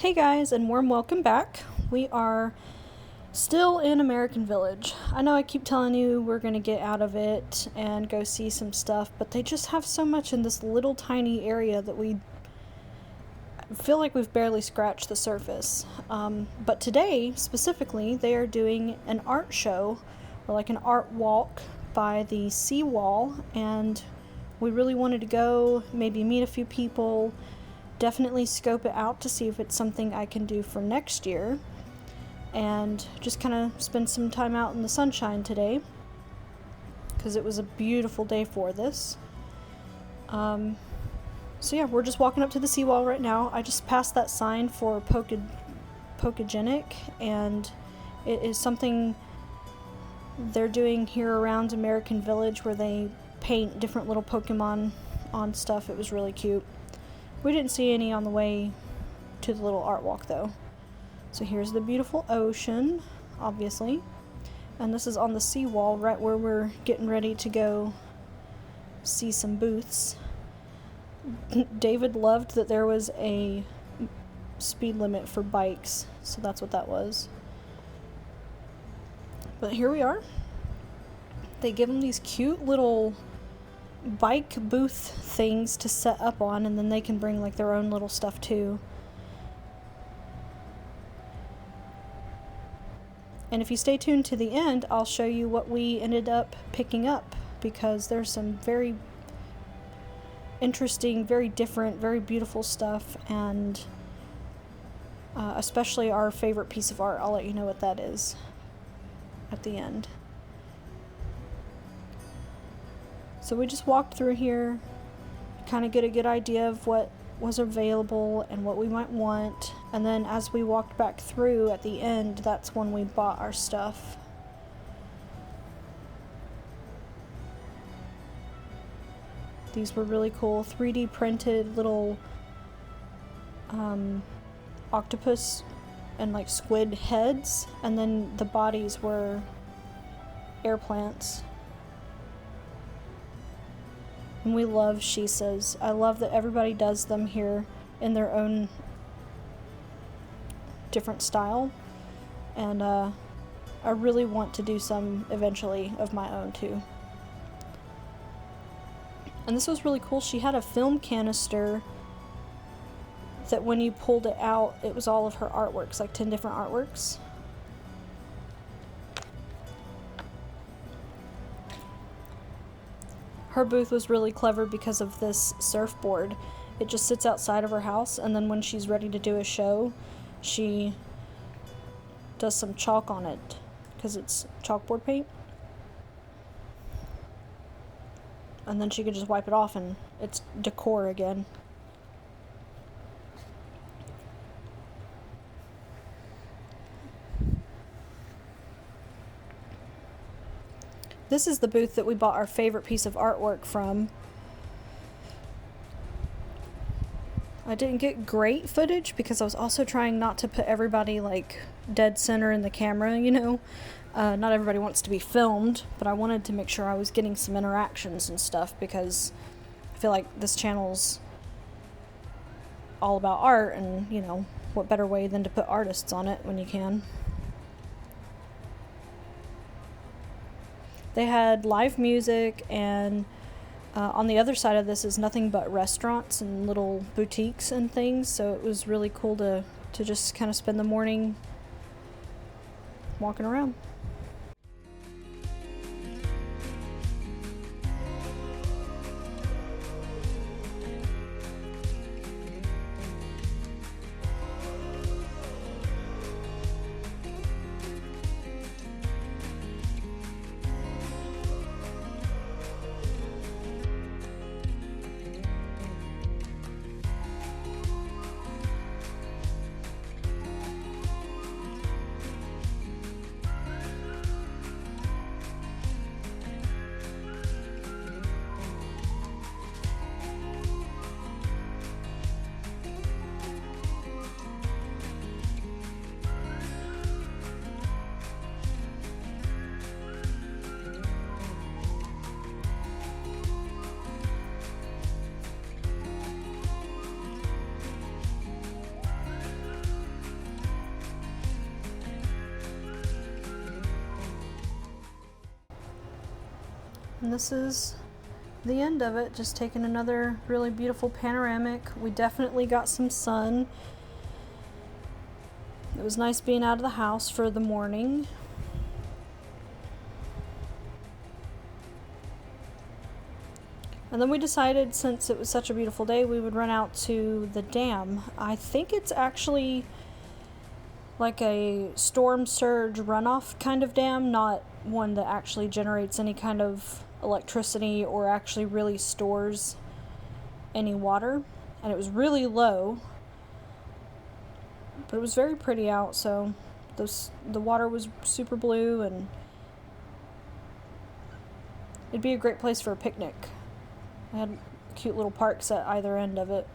Hey guys, and warm welcome back. We are still in American Village. I know I keep telling you we're going to get out of it and go see some stuff, but they just have so much in this little tiny area that we feel like we've barely scratched the surface. But today, specifically, they are doing an art show, or like an art walk by the seawall, and we really wanted to go, maybe meet a few people, definitely scope it out to see if it's something I can do for next year, and just kind of spend some time out in the sunshine today because it was a beautiful day for this. So yeah, we're just walking up to the seawall right now. I just passed that sign for Pokegenic, and it is something they're doing here around American Village where they paint different little Pokemon on stuff. It was really cute. We didn't see any on the way to the little art walk though. So here's the beautiful ocean, obviously. And this is on the seawall right where we're getting ready to go see some booths. David loved that there was a speed limit for bikes, so that's what that was. But here we are. They give them these cute little bike booth things to set up on, and then they can bring like their own little stuff too. And if you stay tuned to the end, I'll show you what we ended up picking up, because there's some very interesting, very different, very beautiful stuff, and especially our favorite piece of art. I'll let you know what that is at the end. So we just walked through here, kind of get a good idea of what was available and what we might want. And then as we walked back through at the end, that's when we bought our stuff. These were really cool 3D printed little octopus and like squid heads, and then the bodies were air plants. And we love shisas. I love that everybody does them here in their own different style. And I really want to do some eventually of my own too. And this was really cool. She had a film canister that when you pulled it out, it was all of her artworks, like 10 different artworks. Her booth was really clever because of this surfboard. It just sits outside of her house, and then when she's ready to do a show, she does some chalk on it because it's chalkboard paint. And then she can just wipe it off and it's decor again. This is the booth that we bought our favorite piece of artwork from. I didn't get great footage because I was also trying not to put everybody like dead center in the camera, you know. Not everybody wants to be filmed, but I wanted to make sure I was getting some interactions and stuff because I feel like this channel's all about art, and, you know, what better way than to put artists on it when you can. They had live music, and on the other side of this is nothing but restaurants and little boutiques and things, so it was really cool to just kind of spend the morning walking around. And this is the end of it, just taking another really beautiful panoramic. We definitely got some sun. It was nice being out of the house for the morning. And then we decided, since it was such a beautiful day, we would run out to the dam. I think it's actually like a storm surge runoff kind of dam, not one that actually generates any kind of electricity or actually really stores any water. And it was really low, but it was very pretty out, so the water was super blue, and it'd be a great place for a picnic. They had cute little parks at either end of it.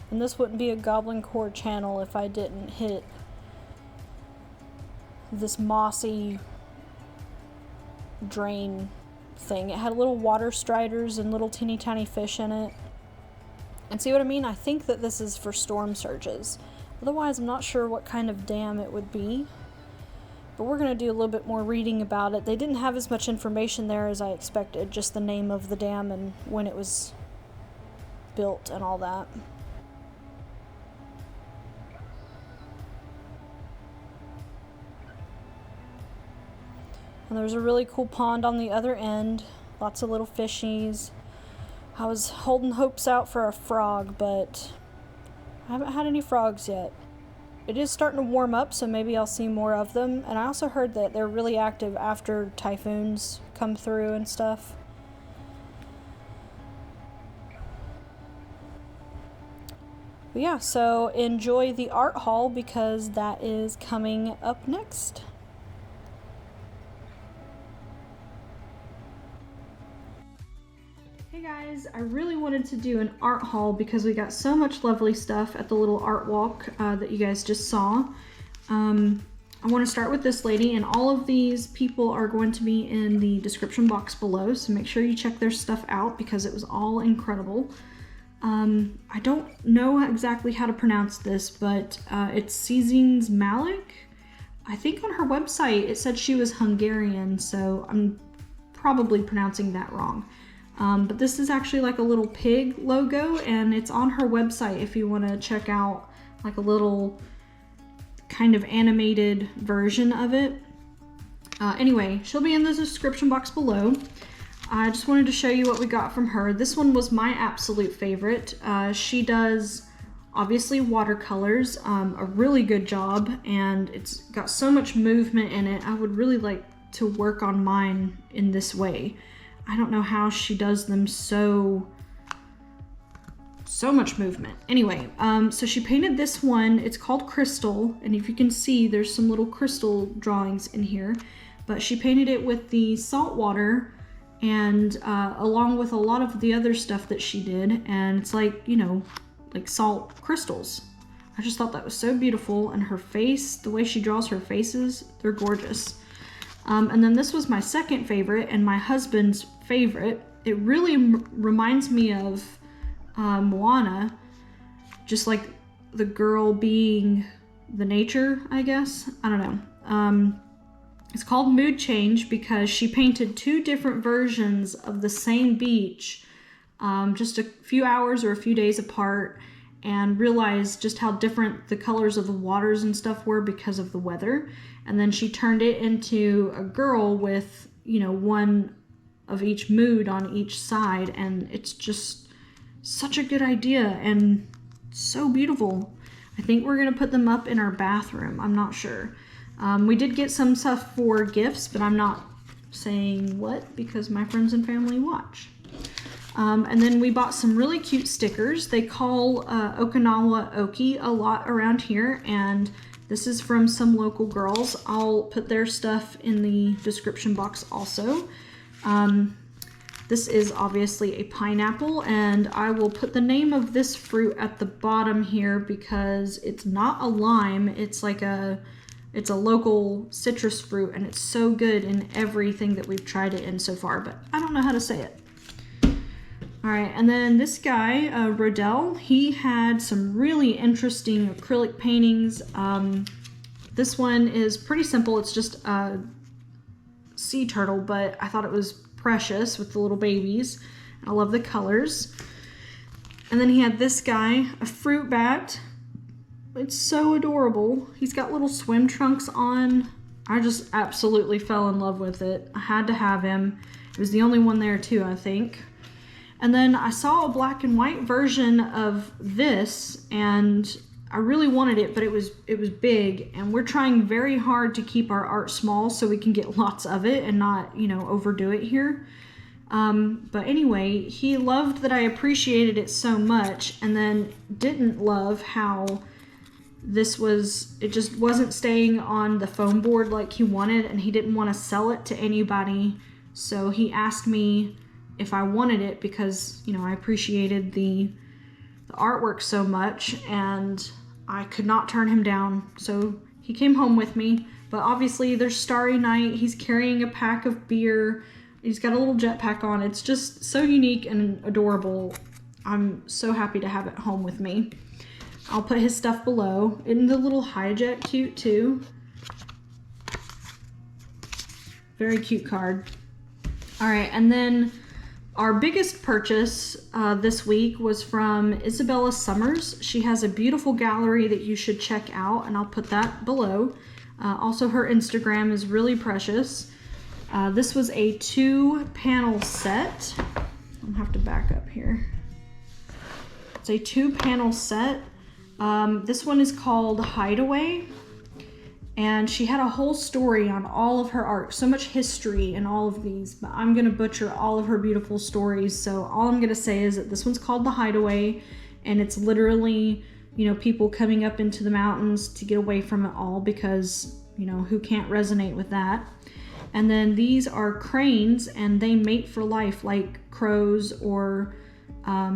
And this wouldn't be a Goblin Core channel if I didn't hit this mossy drain thing. It had little water striders and little teeny tiny fish in it. And see what I mean? I think that this is for storm surges. Otherwise, I'm not sure what kind of dam it would be. But we're going to do a little bit more reading about it. They didn't have as much information there as I expected, just the name of the dam and when it was built and all that. And there's a really cool pond on the other end. Lots of little fishies. I was holding hopes out for a frog, but I haven't had any frogs yet. It is starting to warm up, so maybe I'll see more of them. And I also heard that they're really active after typhoons come through and stuff. But yeah, so enjoy the art haul because that is coming up next. Hey guys, I really wanted to do an art haul because we got so much lovely stuff at the little art walk that you guys just saw. I want to start with this lady, and all of these people are going to be in the description box below, so make sure you check their stuff out because it was all incredible. I don't know exactly how to pronounce this, but it's Seasons Malik. I think on her website it said she was Hungarian, so I'm probably pronouncing that wrong. But this is actually like a little pig logo, and it's on her website if you want to check out like a little kind of animated version of it. Anyway, she'll be in the description box below. I just wanted to show you what we got from her. This one was my absolute favorite. She does obviously watercolors, a really good job, and it's got so much movement in it. I would really like to work on mine in this way. I don't know how she does them so much movement. Anyway, so she painted this one. It's called Crystal, and if you can see, there's some little crystal drawings in here. But she painted it with the salt water and along with a lot of the other stuff that she did, and it's like, you know, like salt crystals. I just thought that was so beautiful, and her face, the way she draws her faces, they're gorgeous. And then this was my second favorite and my husband's favorite. It really reminds me of Moana, just like the girl being the nature, I guess. I don't know. It's called Mood Change because she painted two different versions of the same beach just a few hours or a few days apart, and realized just how different the colors of the waters and stuff were because of the weather. And then she turned it into a girl with, you know, one of each mood on each side, and it's just such a good idea and so beautiful. I think we're gonna put them up in our bathroom. I'm not sure. We did get some stuff for gifts, but I'm not saying what because my friends and family watch. And then we bought some really cute stickers. They call Okinawa Oki a lot around here, and this is from some local girls. I'll put their stuff in the description box also. This is obviously a pineapple, and I will put the name of this fruit at the bottom here because it's not a lime. It's like it's a local citrus fruit, and it's so good in everything that we've tried it in so far, but I don't know how to say it. All right, and then this guy, Rodell, he had some really interesting acrylic paintings. This one is pretty simple. It's just a sea turtle, but I thought it was precious with the little babies. I love the colors. And then he had this guy, a fruit bat. It's so adorable. He's got little swim trunks on. I just absolutely fell in love with it. I had to have him. It was the only one there too, I think. And then I saw a black and white version of this, and I really wanted it, but it was big, and we're trying very hard to keep our art small so we can get lots of it and not, you know, overdo it here. But anyway, he loved that I appreciated it so much, and then didn't love how it just wasn't staying on the foam board like he wanted, and he didn't want to sell it to anybody. So he asked me if I wanted it because, you know, I appreciated the artwork so much, and I could not turn him down. So he came home with me, but obviously there's Starry Night. He's carrying a pack of beer. He's got a little jetpack on. It's just so unique and adorable. I'm so happy to have it home with me. I'll put his stuff below. Isn't the little hijack cute too? Very cute card. All right, and then our biggest purchase this week was from Isabella Summers. She has a beautiful gallery that you should check out, and I'll put that below. Also, her Instagram is really precious. This was a 2-panel set. I'm gonna have to back up here. It's a 2-panel set. This one is called Hideaway. And she had a whole story on all of her art, so much history in all of these, but I'm gonna butcher all of her beautiful stories. So all I'm gonna say is that this one's called The Hideaway, and it's literally, you know, people coming up into the mountains to get away from it all because, you know, who can't resonate with that? And then these are cranes, and they mate for life like crows or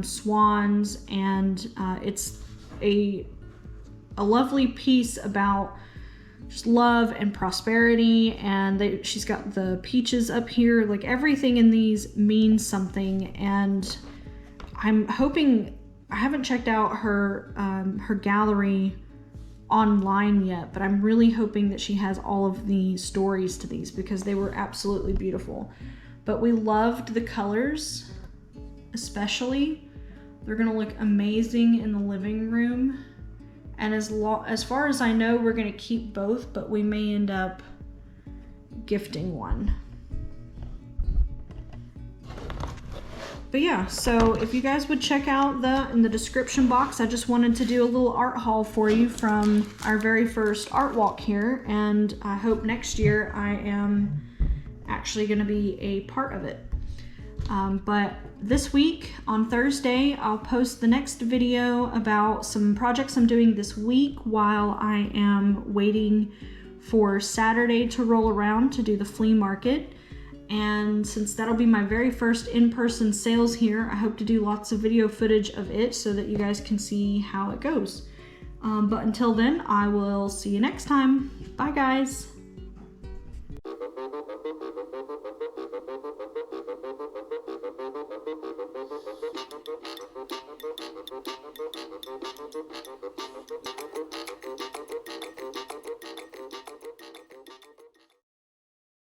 swans, and it's a lovely piece about just love and prosperity, and she's got the peaches up here. Like, everything in these means something, and I'm hoping, I haven't checked out her gallery online yet, but I'm really hoping that she has all of the stories to these because they were absolutely beautiful. But we loved the colors, especially. They're gonna look amazing in the living room. And as far as I know, we're gonna keep both, but we may end up gifting one. But yeah, so if you guys would check out in the description box, I just wanted to do a little art haul for you from our very first art walk here, and I hope next year I am actually gonna be a part of it. But this week on Thursday, I'll post the next video about some projects I'm doing this week while I am waiting for Saturday to roll around to do the flea market. And since that'll be my very first in-person sales here, I hope to do lots of video footage of it so that you guys can see how it goes. But until then, I will see you next time. Bye guys.